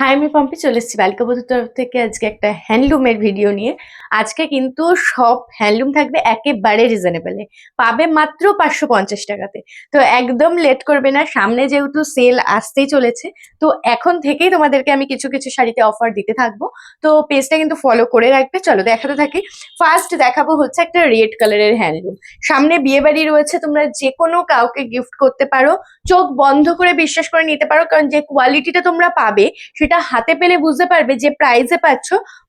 High, আমি পম্পি চলে এসেছি বালিকা বধূর তরফ থেকে আজকে একটা হ্যান্ডলুমের ভিডিও নিয়ে। আজকে কিন্তু সব হ্যান্ডলুম থাকবে একেবারে রিজনেবলে, পাবে মাত্র 550 টাকাতে। তো একদম লেট করবে না, সামনে যেহেতু সেল আসতেই চলেছে, তো এখন থেকেই তোমাদেরকে আমি কিছু কিছু শাড়িতে অফার দিতে থাকবো। তো পেজটা কিন্তু ফলো করে রাখবে। চলো দেখাতে থাকি। ফার্স্ট দেখাবো হচ্ছে একটা রেড কালারের হ্যান্ডলুম। সামনে বিয়ে বাড়ি রয়েছে, তোমরা যে কোনো কাউকে গিফট করতে পারো, চোখ বন্ধ করে বিশ্বাস করে নিতে পারো, কারণ যে কোয়ালিটিটা তোমরা পাবে সেটা হাতে পেলে বুঝতে পারবে যে প্রাইসে পাচ্ছ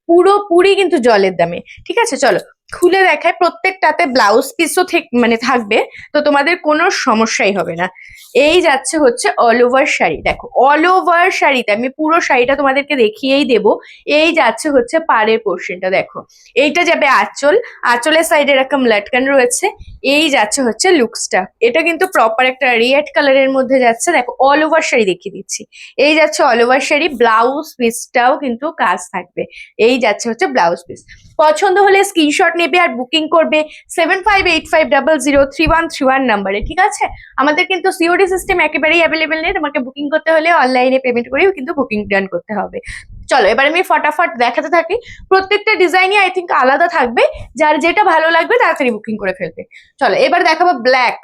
পুরোপুরি কিন্তু জলের দামে। ঠিক আছে, চলো খুলে দেখায়। প্রত্যেকটাতে ব্লাউজ পিসও মানে থাকবে, তো তোমাদের কোনো সমস্যাই হবে না। এই যাচ্ছে হচ্ছে অল ওভার শাড়ি। দেখো অল ওভার শাড়িতে আমি পুরো শাড়িটা তোমাদেরকে দেখিয়েই দেব। এই যাচ্ছে হচ্ছে পাড়ের পোর্শনটা, দেখো এইটা যাবে আঁচল, আঁচলের সাইডে এরকম লটকান রয়েছে। এই যাচ্ছে হচ্ছে লুকসটা, এটা কিন্তু প্রপার একটা রেড কালারের মধ্যে যাচ্ছে। দেখো অল ওভার শাড়ি দেখিয়ে দিচ্ছি। এই যাচ্ছে অল ওভার শাড়ি, ব্লাউজ পিসটাও কিন্তু কাজ থাকবে। এই যাচ্ছে হচ্ছে ব্লাউজ পিস। পছন্দ হলে স্ক্রিনশট নেবে আর বুকিং করবে 7585003131 নাম্বারে। ঠিক আছে, আমাদের কিন্তু সিওডি সিস্টেম একেবারেই অ্যাভেলেবেল নেই, তোমাকে বুকিং করতে হলে অনলাইনে পেমেন্ট করেও কিন্তু বুকিং ডান করতে হবে। চলো এবার আমি ফটাফট দেখাতে থাকি। প্রত্যেকটা ডিজাইনই আই থিঙ্ক আলাদা থাকবে, যার যেটা ভালো লাগবে তাড়াতাড়ি বুকিং করে ফেলবে। চলো এবার দেখাবো ব্ল্যাক,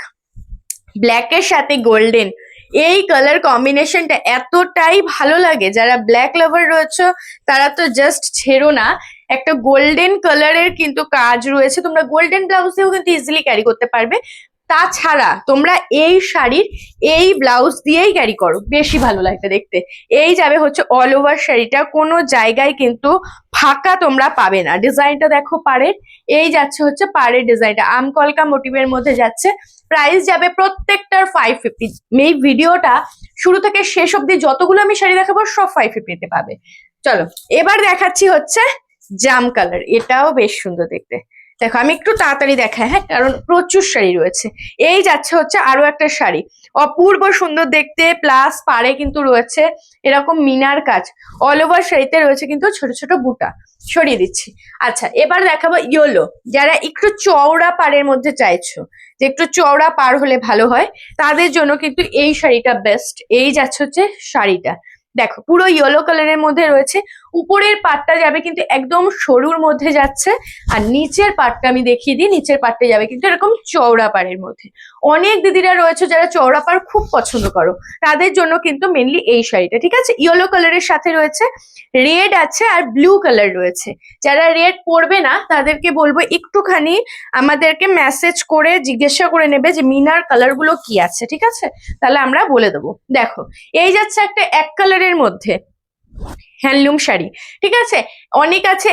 ব্ল্যাকের সাথে গোল্ডেন। এই কালার কম্বিনেশনটা এতটাই ভালো লাগে, যারা ব্ল্যাক লাভার রয়েছে তারা তো জাস্ট ছেড়ো না। একটা গোল্ডেন কালারের কিন্তু কাজ রয়েছে, তোমরা গোল্ডেন ব্লাউজেও কিন্তু ইজিলি ক্যারি করতে পারবে। তাছাড়া তোমরা এই শাড়ির এই ব্লাউজ দিয়েই ক্যারি করো, বেশি ভালো লাগবে দেখতে। এই যাবে হচ্ছে অল ওভার শাড়িটা, কোনো জায়গায় কিন্তু ফাঁকা তোমরা পাবে না। ডিজাইনটা দেখো পাড়ের, এই যাচ্ছে হচ্ছে পাড়ের ডিজাইনটা আমকলকা মোটিভের মধ্যে যাচ্ছে। প্রাইস যাবে প্রত্যেকটার 550। এই ভিডিওটা শুরু থেকে শেষ অব্দি যতগুলো আমি শাড়ি দেখাবো সব 550 পাবে। চলো এবার দেখাচ্ছি হচ্ছে জাম কালার, এটাও বেশ সুন্দর দেখতে। দেখো আমি একটু তাড়াতাড়ি দেখাই, হ্যাঁ, কারণ প্রচুর শাড়ি রয়েছে। এই যাচ্ছে হচ্ছে আরো একটা শাড়ি, অপূর্ব সুন্দর দেখতে, প্লাস পাড়ে কিন্তু রয়েছে এরকম মিনার কাজ। অল ওভার শাড়িতে রয়েছে কিন্তু ছোট ছোট বুটা। সরিয়ে দিচ্ছি। আচ্ছা এবার দেখাবো ইয়েলো, যারা একটু চওড়া পাড়ের মধ্যে চাইছো, যে একটু চওড়া পাড় হলে ভালো হয়, তাদের জন্য কিন্তু এই শাড়িটা বেস্ট। এই যাচ্ছে হচ্ছে শাড়িটা, দেখো পুরো ইয়েলো কালারের মধ্যে রয়েছে। উপরের পাটটা যাবে কিন্তু একদম সরুর মধ্যে যাচ্ছে, আর নিচের পাটটা আমি দেখিয়ে দিই, নিচের পাটটা যাবে কিন্তু এরকম চওড়া পাড়ের মধ্যে। অনেক দিদিরা রয়েছে যারা চওড়া পাড় খুব পছন্দ করো, তাদের জন্য কিন্তু মেনলি এই শাড়িটা। ঠিক আছে, ইয়েলো কালারের সাথে রয়েছে রেড আছে আর ব্লু কালার রয়েছে। যারা রেড পরবে না তাদেরকে বলবো একটুখানি আমাদেরকে মেসেজ করে জিজ্ঞাসা করে নেবে যে মিনার কালার গুলো কি আছে, ঠিক আছে, তাহলে আমরা বলে দেবো। দেখো এই যাচ্ছে একটা এক কালারের মধ্যে হ্যান্ডলুম শাড়ি। ঠিক আছে, অনেক আছে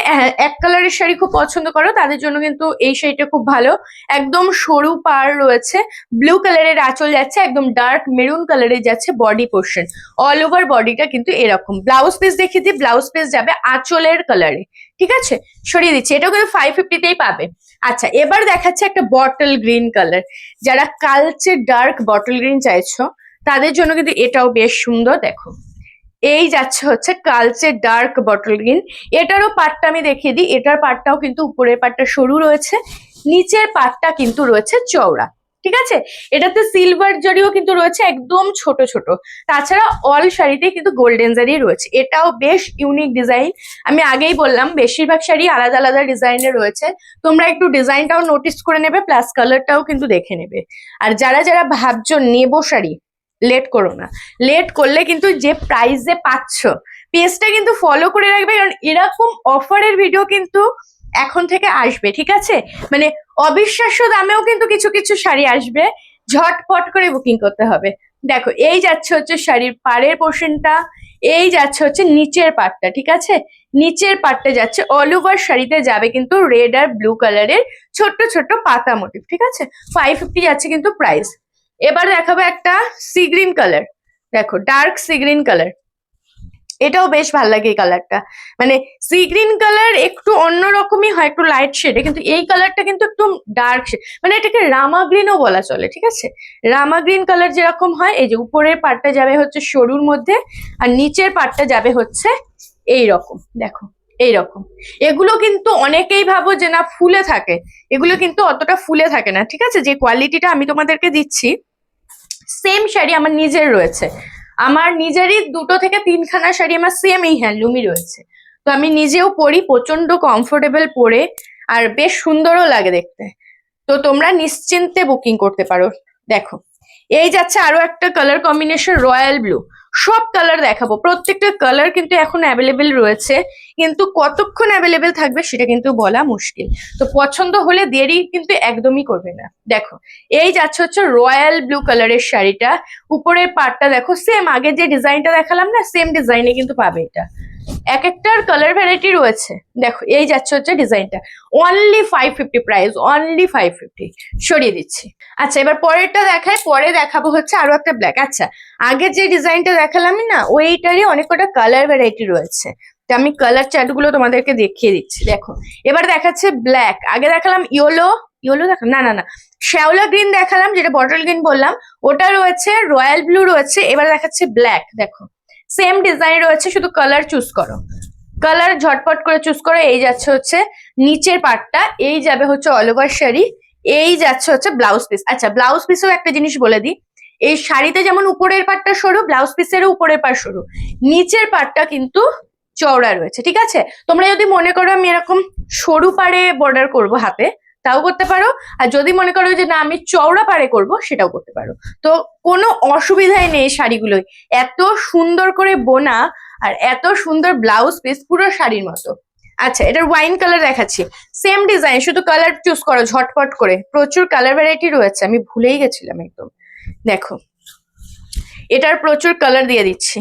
এক কালারের শাড়ি খুব পছন্দ করো, তাদের জন্য কিন্তু এই শাড়িটা খুব ভালো। একদম সরু পাড় রয়েছে, ব্লু কালারের আঁচল যাচ্ছে, একদম ডার্ক মেরুন কালারের যাচ্ছে বডি পোর্শন। অল ওভার বডিটা কিন্তু এরকম। ব্লাউজ পিস দেখিয়ে দিই, ব্লাউজ পিস যাবে আঁচলের কালারে। ঠিক আছে, সরিয়ে দিচ্ছি, এটাও কিন্তু 550তেই পাবে। আচ্ছা এবার দেখাচ্ছে একটা বটল গ্রিন কালার, যারা কালচে ডার্ক বটল গ্রিন চাইছো তাদের জন্য কিন্তু এটাও বেশ সুন্দর। দেখো এই যাচ্ছে হচ্ছে কালচে ডার্ক বটল গ্রিন। এটারও পাটটা আমি দেখিয়ে দিই, এটার পাটটাও কিন্তু উপরের পাটটা সরু রয়েছে, নিচের পাটটা কিন্তু রয়েছে চওড়া। ঠিক আছে, এটাতে সিলভার জারিও কিন্তু রয়েছে একদম ছোট ছোট। তাছাড়া অল শাড়িতে কিন্তু গোল্ডেন জারি রয়েছে, এটাও বেশ ইউনিক ডিজাইন। আমি আগেই বললাম বেশিরভাগ শাড়ি আলাদা আলাদা ডিজাইনের রয়েছে, তোমরা একটু ডিজাইনটাও নোটিস করে নেবে, প্লাস কালারটাও কিন্তু দেখে নেবে। আর যারা যারা ভাবছো নেবো শাড়ি, লেট করো না। লেট করলে কিন্তু যে প্রাইসে পাচ্ছ, পেজটা কিন্তু ফলো করে রাখবে, কারণ এরকম অফারের ভিডিও কিন্তু এখন থেকে আসবে। ঠিক আছে, মানে অবিশ্বাস্য দামেও কিন্তু কিছু কিছু শাড়ি আসবে, ঝটপট করে বুকিং করতে হবে। দেখো এই যাচ্ছে হচ্ছে শাড়ির পাড়ের পোর্শনটা, এই যাচ্ছে হচ্ছে নিচের পাটটা। ঠিক আছে, নিচের পাটটা যাচ্ছে অল ওভার শাড়িতে যাবে কিন্তু রেড আর ব্লু কালারের ছোট্ট ছোট্ট পাতা মোটিভ। ঠিক আছে, 550 যাচ্ছে কিন্তু প্রাইস। এবার দেখাবো একটা সি গ্রিন কালার, দেখো ডার্ক সি গ্রিন কালার, এটাও বেশ ভালো লাগে এই কালারটা। মানে সি গ্রিন কালার একটু অন্যরকমই হয়, একটু লাইট শেডে, কিন্তু এই কালারটা কিন্তু একদম ডার্ক শেড, মানে এটাকে রামা গ্রিনও বলা চলে। ঠিক আছে, রামা গ্রিন কালার যেরকম হয়, এই যে উপরের পাটটা যাবে হচ্ছে সরুর মধ্যে, আর নিচের পাটটা যাবে হচ্ছে এই রকম। দেখো এইরকম, এগুলো কিন্তু অনেকেই ভাবো যে না ফুলে থাকে, এগুলো কিন্তু অতটা ফুলে থাকে না। ঠিক আছে, যে কোয়ালিটিটা আমি তোমাদেরকে দিচ্ছি সেম শাড়ি আমার নিজের রয়েছে, আমার নিজেরই 2 থেকে 3খানা শাড়ি আমার সেম এই হ্যান্ডলুমই রয়েছে। তো আমি নিজেও পরি, প্রচন্ড কমফোর্টেবল পরে, আর বেশ সুন্দরও লাগে দেখতে। তো তোমরা নিশ্চিন্তে বুকিং করতে পারো। দেখো এই যাচ্ছে আরো একটা কালার কম্বিনেশন, রয়্যাল ব্লু। সব কালার দেখাবো, প্রত্যেকটা কালার কিন্তু এখন অ্যাভেলেবেল রয়েছে, কিন্তু কতক্ষণ অ্যাভেলেবেল থাকবে সেটা কিন্তু বলা মুশকিল। তো পছন্দ হলে দেরি কিন্তু একদমই করবে না। দেখো এই যাচ্ছে হচ্ছে রয়্যাল ব্লু কালারের শাড়িটা, উপরের পার্টটা দেখো সেম আগে যে ডিজাইনটা দেখালাম না, সেম ডিজাইনে কিন্তু পাবে এটা। এক একটার কালার ভ্যারাইটি রয়েছে। দেখো এই যাচ্ছে হচ্ছে ডিজাইনটা, অনলি 550 প্রাইস, অনলি 550। সরিয়ে দিচ্ছি। আচ্ছা এবার পরেরটা দেখাই, পরে দেখাবো হচ্ছে আরো একটা ব্ল্যাক। আচ্ছা আগে যে ডিজাইনটা দেখালামই না, ওইটারই অনেক কটা কালার ভ্যারাইটি রয়েছে, তো আমি কালার চার্ট গুলো তোমাদেরকে দেখিয়ে দিচ্ছি। দেখো এবার দেখাচ্ছে ব্ল্যাক, আগে দেখালাম ইয়েলো, ইয়েলো দেখালাম না না না শ্যাওলা গ্রিন দেখালাম, যেটা বটল গ্রিন বললাম, ওটা রয়েছে, রয়্যাল ব্লু রয়েছে, এবার দেখাচ্ছে ব্ল্যাক। দেখো সেম ডিজাইন রয়েছে, শুধু কালার চুজ করো, কালার ঝটপট করে চুজ করো। এই যাচ্ছে হচ্ছে নিচের পার্টটা, এই যাবে হচ্ছে অল ওভার শাড়ি, এই যাচ্ছে হচ্ছে ব্লাউজ পিস। আচ্ছা ব্লাউজ পিসেও একটা জিনিস বলে দিই, এই শাড়িতে যেমন উপরের পার্টটা সরু, ব্লাউজ পিসেরও উপরের পার্ট সরু, নিচের পার্টটা কিন্তু চওড়া রয়েছে। ঠিক আছে, তোমরা যদি মনে করো আমি এরকম সরু পাড়ে বর্ডার করব হাতে, তাও করতে পারো, আর যদি মনে করো যে না আমি চওড়া পাড়ে করব, সেটাও করতে পারো। তো কোনো অসুবিধাই নেই শাড়িগুলোই, এত সুন্দর করে বোনা আর এত সুন্দর ব্লাউজ পিস, পুরো শাড়ির মতো। আচ্ছা এটার ওয়াইন কালার দেখাচ্ছি, সেম ডিজাইন, শুধু কালার চুজ করো ঝটপট করে, প্রচুর কালার ভ্যারাইটি রয়েছে, আমি ভুলেই গেছিলাম একদম। দেখো এটার প্রচুর কালার দিয়ে দিচ্ছি।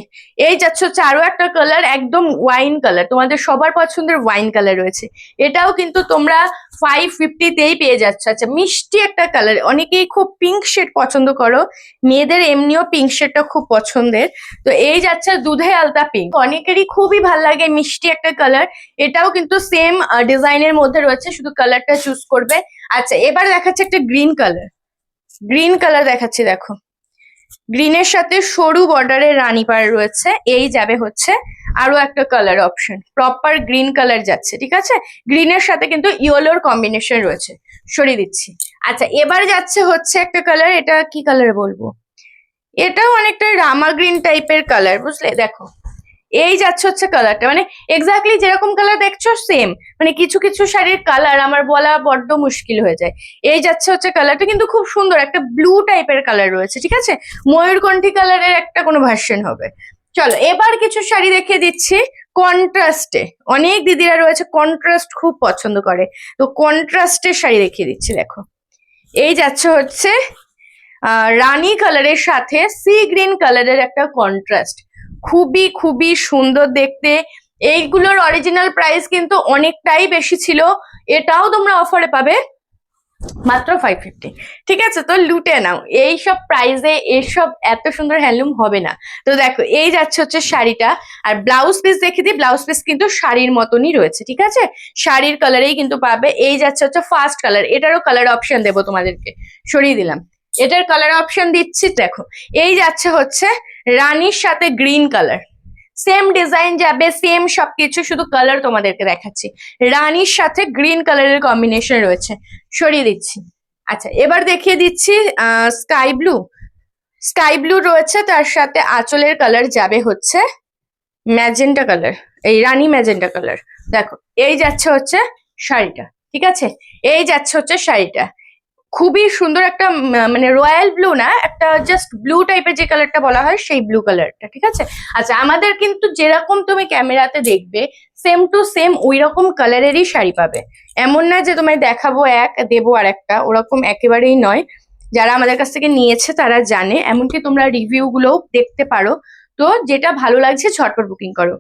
এই যাচ্ছে হচ্ছে আরো একটা কালার, একদম ওয়াইন কালার, তোমাদের সবার পছন্দের ওয়াইন কালার রয়েছে, এটাও কিন্তু তোমরা 550তেই পেয়ে যাচ্ছ। আচ্ছা মিষ্টি একটা কালার, অনেকেই খুব পিঙ্ক শেড পছন্দ করো, মেয়েদের এমনিও পিঙ্ক শেডটা খুব পছন্দের। তো এই যাচ্ছে দুধে আলতা পিঙ্ক, অনেকেরই খুবই ভাল লাগে, মিষ্টি একটা কালার, এটাও কিন্তু সেম ডিজাইনের মধ্যে রয়েছে, শুধু কালারটা চুজ করবে। আচ্ছা এবার দেখাচ্ছে একটা গ্রিন কালার, গ্রিন কালার দেখাচ্ছি। দেখো গ্রিনের সাথে সরু বর্ডারের রানী পাড় রয়েছে, এই যাবে হচ্ছে আরো একটা colour option, proper green colour যাচ্ছে। ঠিক আছে, গ্রিনের সাথে কিন্তু ইয়েলোর কম্বিনেশন রয়েছে। সরিয়ে দিচ্ছি। আচ্ছা এবার যাচ্ছে হচ্ছে একটা কালার, এটা কি কালার বলবো, এটাও অনেকটা রামা গ্রিন টাইপের কালার, বুঝলে। দেখো এই যাচ্ছে হচ্ছে কালারটা, মানে এক্স্যাক্টলি যেরকম কালার দেখছো সেম, মানে কিছু কিছু শাড়ির কালার আমার বলা বড্ড মুশকিল হয়ে যায়। এই যাচ্ছে হচ্ছে কালারটা, কিন্তু খুব সুন্দর একটা ব্লু টাইপের কালার রয়েছে। ঠিক আছে, ময়ূরকণ্ঠী কালারের একটা কোনো ভার্সন হবে। চলো এবার কিছু শাড়ি দেখিয়ে দিচ্ছি কন্ট্রাস্টে, অনেক দিদিরা রয়েছে কন্ট্রাস্ট খুব পছন্দ করে, তো কন্ট্রাস্টের শাড়ি দেখিয়ে দিচ্ছি। দেখো এই যাচ্ছে হচ্ছে রানী কালারের সাথে সি গ্রিন কালারের একটা কন্ট্রাস্ট, খুবই খুবই সুন্দর দেখতে। এইগুলোর অরিজিনাল প্রাইস কিন্তু অনেকটাই বেশি ছিল, এটাও তোমরা অফারে পাবে মাত্র 550। ঠিক আছে, তো লুটে নাও, এইসব প্রাইসে এসব এত সুন্দর হ্যান্ডলুম হবে না। তো দেখো এই যাচ্ছে হচ্ছে শাড়িটা, আর ব্লাউজ পিস দেখে দিই, ব্লাউজ পিস কিন্তু শাড়ির মতনই রয়েছে। ঠিক আছে, শাড়ির কালারেই কিন্তু পাবে। এই যাচ্ছে হচ্ছে ফার্স্ট কালার, এটারও কালার অপশন দেবো তোমাদেরকে, সরিয়ে দিলাম, এটার কালার অপশন দিচ্ছি। দেখো এই যাচ্ছে হচ্ছে রানীর সাথে গ্রিন কালার, সেম ডিজাইন যাবে, সেম সবকিছু, শুধু কালার তোমাদেরকে দেখাচ্ছি। রানীর সাথে গ্রিন কালারের কম্বিনেশন রয়েছে, সরিয়ে দিচ্ছি। আচ্ছা এবার দেখিয়ে দিচ্ছি স্কাই ব্লু, স্কাই ব্লু রয়েছে, তার সাথে আঁচলের কালার যাবে হচ্ছে ম্যাজেন্টা কালার, এই রানী ম্যাজেন্টা কালার। দেখো এই যাচ্ছে হচ্ছে শাড়িটা। ঠিক আছে, এই যাচ্ছে হচ্ছে শাড়িটা, খুবই সুন্দর একটা মানে রয়্যাল ব্লু না, একটা জাস্ট ব্লু টাইপের যে কালারটা বলা হয় সেই ব্লু কালারটা। ঠিক আছে, আচ্ছা আমাদের কিন্তু যেরকম তুমি ক্যামেরাতে দেখবে সেম টু সেম ওই রকম কালারেরই শাড়ি পাবে, এমন না যে তোমায় দেখাবো এক দেবো আর একটা, ওরকম একেবারেই নয়। যারা আমাদের কাছ থেকে নিয়েছে তারা জানে, এমনকি তোমরা রিভিউ গুলোও দেখতে পারো। তো যেটা ভালো লাগছে ঝটপট বুকিং করো।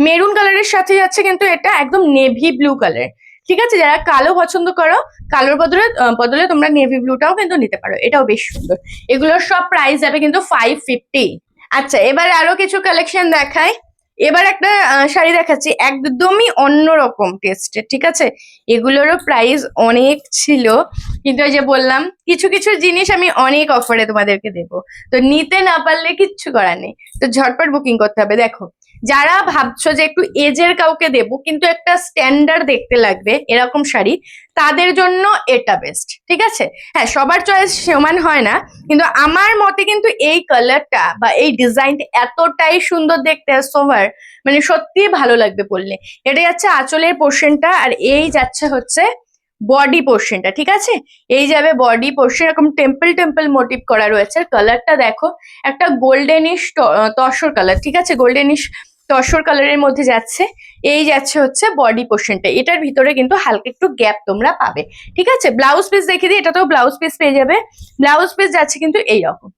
মেরুন কালারের সাথে যাচ্ছে কিন্তু এটা একদম নেভি ব্লু কালার। ঠিক আছে, যারা কালো পছন্দ করো, কালোর বদলে বদলে তোমরা নেভি ব্লুটাও কিন্তু নিতে পারো, এটাও বেশ সুন্দর। এগুলোর সব প্রাইস যাবে কিন্তু 550। আচ্ছা এবার আরো কিছু কালেকশন দেখাই। এবার একটা শাড়ি দেখাচ্ছি, একদমই অন্যরকম টেস্টের, ঠিক আছে? এগুলোরও প্রাইস অনেক ছিল, কিন্তু ওই যে বললাম কিছু কিছু জিনিস আমি অনেক অফারে তোমাদেরকে দেবো, তো নিতে না পারলে কিচ্ছু করার নেই, তো ঝটপট বুকিং করতে হবে। দেখো, যারা ভাবছো যে একটু এজের কাউকে দেবো কিন্তু একটা স্ট্যান্ডার্ড দেখতে লাগবে এরকম শাড়ি, তাদের জন্য এটা বেস্ট, ঠিক আছে? হ্যাঁ, সবার চয়েস সমান হয় না, কিন্তু আমার মতে কিন্তু এই কালারটা বা এই ডিজাইনটা এতটাই সুন্দর দেখতে, সোভার মানে সত্যি ভালো লাগবে পরলে। এটা যাচ্ছে আঁচলের পোর্শনটা, আর এই যাচ্ছে হচ্ছে বডি পোর্শনটা, ঠিক আছে? এই যাবে বডি পোর্শন, এরকম টেম্পল টেম্পল মোটিভ করা রয়েছে। কালারটা দেখো, একটা গোল্ডেনিশ তসর কালার, ঠিক আছে? গোল্ডেনিশ তসর কালারের মধ্যে যাচ্ছে। এই যাচ্ছে হচ্ছে বডি পোর্শনটা, এটার ভিতরে কিন্তু হালকা একটু গ্যাপ তোমরা পাবে, ঠিক আছে? ব্লাউজ পিস দেখে দিই, এটাতেও ব্লাউজ পিস পেয়ে যাবে। ব্লাউজ পিস যাচ্ছে কিন্তু এইরকম,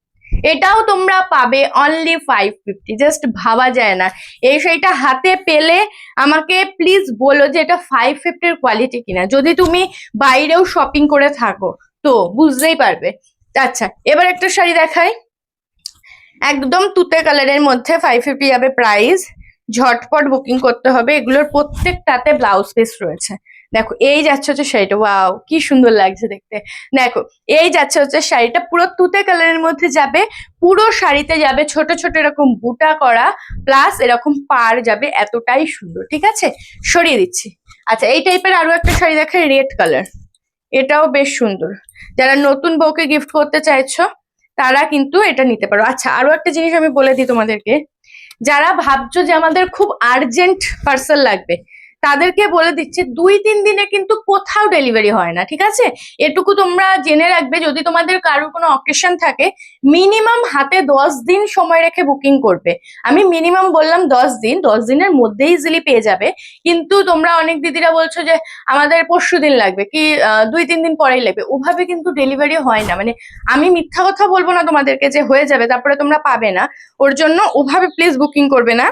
এটাও তোমরা পাবে অনলি 550, জাস্ট ভাবা যায় না। এই শাড়িটা হাতে পেলে আমাকে প্লিজ বলো যে এটা 550 এর কোয়ালিটি কিনা, যদি তুমি বাইরেও শপিং করে থাকো তো বুঝতেই পারবে। আচ্ছা, এবার একটা শাড়ি দেখাই, একদম তুতে কালারের মধ্যে 550 যাবে প্রাইস, ঝটপট বুকিং করতে হবে। এগুলোর প্রত্যেকটাতে ব্লাউজ পিস রয়েছে। দেখো, এই যাচ্ছে হচ্ছে শাড়িটা, ওয়াও কি সুন্দর লাগছে দেখতে। দেখো, এই যাচ্ছে হচ্ছে শাড়িটা, পুরো তুতে কালারের মধ্যে যাবে, পুরো শাড়িতে যাবে ছোট ছোট এরকম বুটা করা, প্লাস এরকম পার যাবে, এতটাই সুন্দর, ঠিক আছে? সরিয়ে দিচ্ছি। আচ্ছা, এই টাইপের আরো একটা শাড়ি দেখায়, রেড কালার, এটাও বেশ সুন্দর। যারা নতুন বউকে গিফট করতে চাইছো তারা কিন্তু এটা নিতে পারো। আচ্ছা, আরো একটা জিনিস আমি বলে দিই তোমাদেরকে, যারা ভাবছো যে আমাদের খুব আর্জেন্ট পার্সেল লাগবে, তাদেরকে বলে দিচ্ছি 2-3 দিনে কিন্তু কোথাও ডেলিভারি হয় না, ঠিক আছে? এটুকু তোমরা জেনে রাখবে। যদি তোমাদের কারোর কোনো অকেশন থাকে, মিনিমাম হাতে 10 দিন সময় রেখে বুকিং করবে। আমি মিনিমাম বললাম 10 দিন, 10 দিনের মধ্যে ইজিলি পেয়ে যাবে। কিন্তু তোমরা অনেক দিদিরা বলছো যে আমাদের পরশুদিন লাগবে কি 2-3 দিন পরেই লাগবে, ওভাবে কিন্তু ডেলিভারি হয় না। মানে আমি মিথ্যা কথা বলবো না তোমাদেরকে যে হয়ে যাবে তারপরে তোমরা পাবে না, ওর জন্য ওভাবে প্লিজ বুকিং করবে না,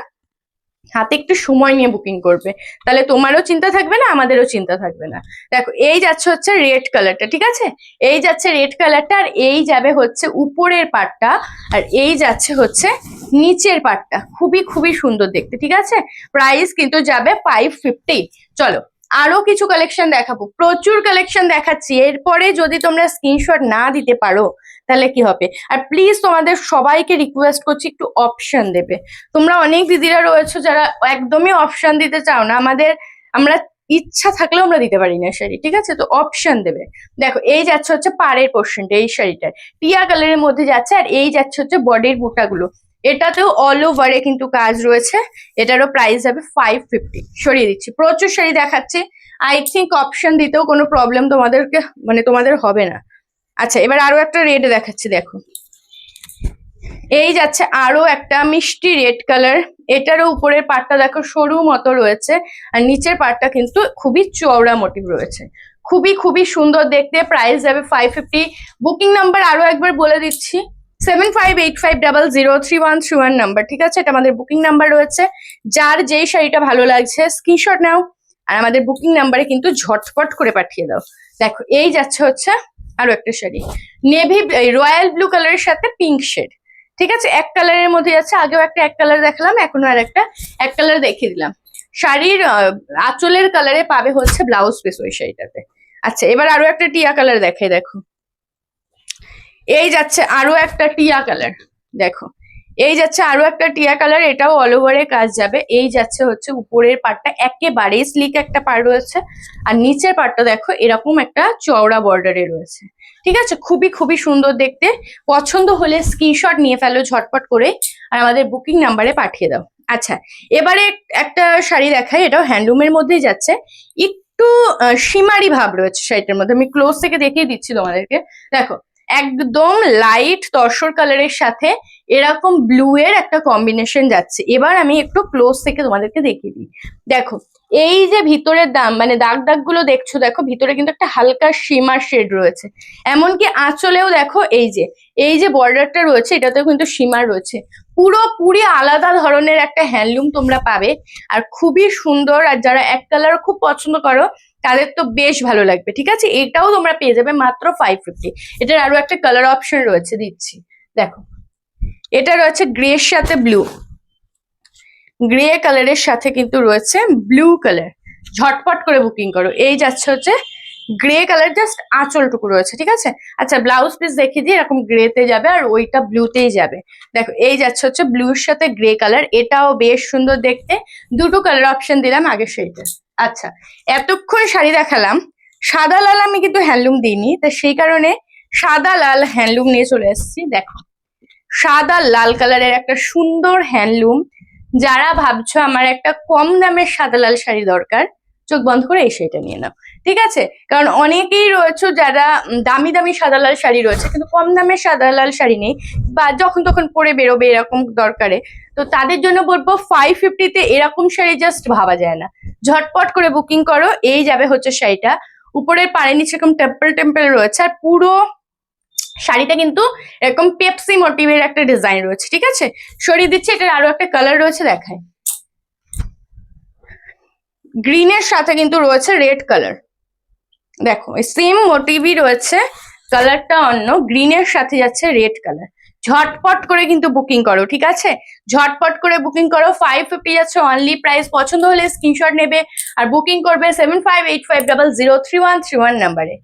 হাতে একটু সময় নিয়ে বুকিং করবে, তাহলে তোমারও চিন্তা থাকবে না, আমাদেরও চিন্তা থাকবে না। দেখো, এই যাচ্ছে হচ্ছে রেড কালারটা, ঠিক আছে? এই যাচ্ছে রেড কালারটা, আর এই যাবে হচ্ছে উপরের পাটটা, আর এই যাচ্ছে হচ্ছে নিচের পাটটা, খুবই খুবই সুন্দর দেখতে, ঠিক আছে? প্রাইস কিন্তু যাবে 550। চলো, আরো কিছু কালেকশন দেখাবো, প্রচুর কালেকশন দেখাচ্ছি। এরপরে যদি তোমরা স্ক্রিনশট না দিতে পারো তাহলে কি হবে? আর প্লিজ তোমাদের সবাইকে রিকোয়েস্ট করছি একটু অপশন দেবে। তোমরা অনেক দিদিরা রয়েছে যারা একদমই অপশন দিতে চাও না, আমরা ইচ্ছা থাকলেও আমরা দিতে পারি না শাড়ি, ঠিক আছে? তো অপশন দেবে। দেখো, এই যাচ্ছে হচ্ছে পাড়ের পোর্শনটা, এই শাড়িটার টিয়া কালারের মধ্যে যাচ্ছে, আর এই যাচ্ছে হচ্ছে বডির বুটাগুলো, এটাতেও অল ওভারে কিন্তু কাজ রয়েছে। এটারও প্রাইস হবে 550। সরিয়ে দিচ্ছি, প্রচুর শাড়ি দেখাচ্ছি, আই থিঙ্ক অপশন দিতেও কোনো প্রবলেম তোমাদেরকে মানে তোমাদের হবে না। আচ্ছা, এবার আরো একটা রেড দেখাচ্ছি, দেখো, এই যাচ্ছে আরো একটা মিষ্টি রেড কালার, এটারও উপরের পাটটা দেখো সরু মতো রয়েছে, আর নিচের পাটটা কিন্তু খুবই চওড়া মোটিভ রয়েছে, খুবই খুবই সুন্দর দেখতে। প্রাইস যাবে 550। বুকিং নাম্বার আরো একবার বলে দিচ্ছি, 7585003131 নাম্বার, ঠিক আছে? এটা আমাদের বুকিং নাম্বার রয়েছে। যার যেই শাড়িটা ভালো লাগছে স্ক্রিনশট নাও, আর আমাদের বুকিং নাম্বারে কিন্তু ঝটপট করে পাঠিয়ে দাও। দেখো, এই যাচ্ছে হচ্ছে আরো একটা শাড়ি, নেভি রয়্যাল ব্লু কালারের সাথে পিঙ্ক শেড, ঠিক আছে? এক কালারের মধ্যে যাচ্ছে, আগেও একটা এক কালার দেখালাম, এখনো আর একটা এক কালার দেখিয়ে দিলাম। শাড়ির আঁচলের কালারে পাবে হচ্ছে ব্লাউজ পিস ওই শাড়িটাতে। আচ্ছা, এবার আরো একটা টিয়া কালার দেখাই, দেখো, এই যাচ্ছে আরো একটা টিয়া কালার, দেখো, এই যাচ্ছে আরো একটা টিয়া কালার, এটাও অল ওভারে কাজ যাবে। এই যাচ্ছে হচ্ছে উপরের পাটটা একেবারেই স্লিক একটা পার রয়েছে, আর নিচের পাটটা দেখো এরকম একটা চওড়া বর্ডারে রয়েছে, ঠিক আছে? খুবই খুবই সুন্দর দেখতে। পছন্দ হলে স্ক্রিনশট নিয়ে ফেলো ঝটপট করে, আর আমাদের বুকিং নাম্বারে পাঠিয়ে দাও। আচ্ছা, এবারে একটা শাড়ি দেখাই, এটাও হ্যান্ডলুমের মধ্যেই যাচ্ছে, একটু সীমারি ভাব রয়েছে শাড়িটার মধ্যে, আমি ক্লোজ থেকে দেখিয়ে দিচ্ছি তোমাদেরকে। দেখো, একদম লাইট তসর কালারের সাথে এরকম ব্লু এর একটা কম্বিনেশন যাচ্ছে। এবার আমি একটু ক্লোজ থেকে তোমাদেরকে দেখিয়ে দিই। দেখো, এই যে ভিতরের মানে দাগ দাগ গুলো দেখছো, দেখো ভিতরে কিন্তু একটা হালকা শিমার শেড রয়েছে। এমনকি আঁচলেও দেখো, এই যে বর্ডারটা রয়েছে এটাতেও কিন্তু শিমার রয়েছে। পুরোপুরি আলাদা ধরনের একটা হ্যান্ডলুম তোমরা পাবে, আর খুবই সুন্দর। আর যারা এক কালার খুব পছন্দ করো তাদের তো বেশ ভালো লাগবে, ঠিক আছে? এটাও তোমরা পেয়ে যাবে মাত্র 550। এটার আরো একটা কালার অপশন রয়েছে, দিচ্ছি, দেখো, এটা রয়েছে গ্রের সাথে ব্লু, গ্রে কালারের সাথে কিন্তু রয়েছে ব্লু কালার। ঝটপট করে বুকিং করো। এই যাচ্ছে হচ্ছে গ্রে কালার, জাস্ট আঁচলটুকু রয়েছে, ঠিক আছে। আচ্ছা ব্লাউজ পিস দেখিয়ে দিই, এরকম গ্রেতে যাবে আর ওইটা ব্লুতেই যাবে। দেখো এই যাচ্ছে হচ্ছে ব্লুর সাথে গ্রে কালার, এটাও বেশ সুন্দর দেখতে। দুটো কালার অপশন দিলাম আগে সেইটা। আচ্ছা এতক্ষণ শাড়ি দেখালাম, সাদা লাল আমি কিন্তু হ্যান্ডলুম দিইনি, তা সেই কারণে সাদা লাল হ্যান্ডলুম নিয়ে চলে এসেছি। দেখো সাদা লাল কালারের একটা সুন্দর হ্যান্ডলুম। যারা ভাবছো আমার একটা কম দামের সাদা লাল শাড়ি দরকার, চোখ বন্ধ করে এই শাড়িটা নিয়ে নাও, ঠিক আছে। কারণ অনেকেই রয়েছে যারা দামি দামি সাদা লাল শাড়ি রয়েছে কিন্তু কম দামের সাদা লাল শাড়ি নেই, বা যখন তখন পরে বেরোবে এরকম দরকারে, তো তাদের জন্য বলবো 550-তে এরকম শাড়ি জাস্ট ভাবা যায় না। ঝটপট করে বুকিং করো। এই যাবে হচ্ছে শাড়িটা, উপরের পাড়ে নিচে এরকম টেম্পল টেম্পল রয়েছে, আর পুরো শাড়িটা কিন্তু এরকম পেপসি মোটিভের একটা ডিজাইন রয়েছে, ঠিক আছে। সরিয়ে দিচ্ছি, এটার আরো একটা কালার রয়েছে দেখায়। গ্রিনের সাথে কিন্তু রয়েছে রেড কালার। দেখো সেম মোটিভই রয়েছে, কালারটা অন্য, গ্রিনের সাথে যাচ্ছে রেড কালার। ঝটপট করে কিন্তু বুকিং করো, ঠিক আছে। ঝটপট করে বুকিং করো। 550 যাচ্ছে অনলি প্রাইস। পছন্দ হলে স্ক্রিনশট নেবে আর বুকিং করবে 7585003131 নাম্বারে।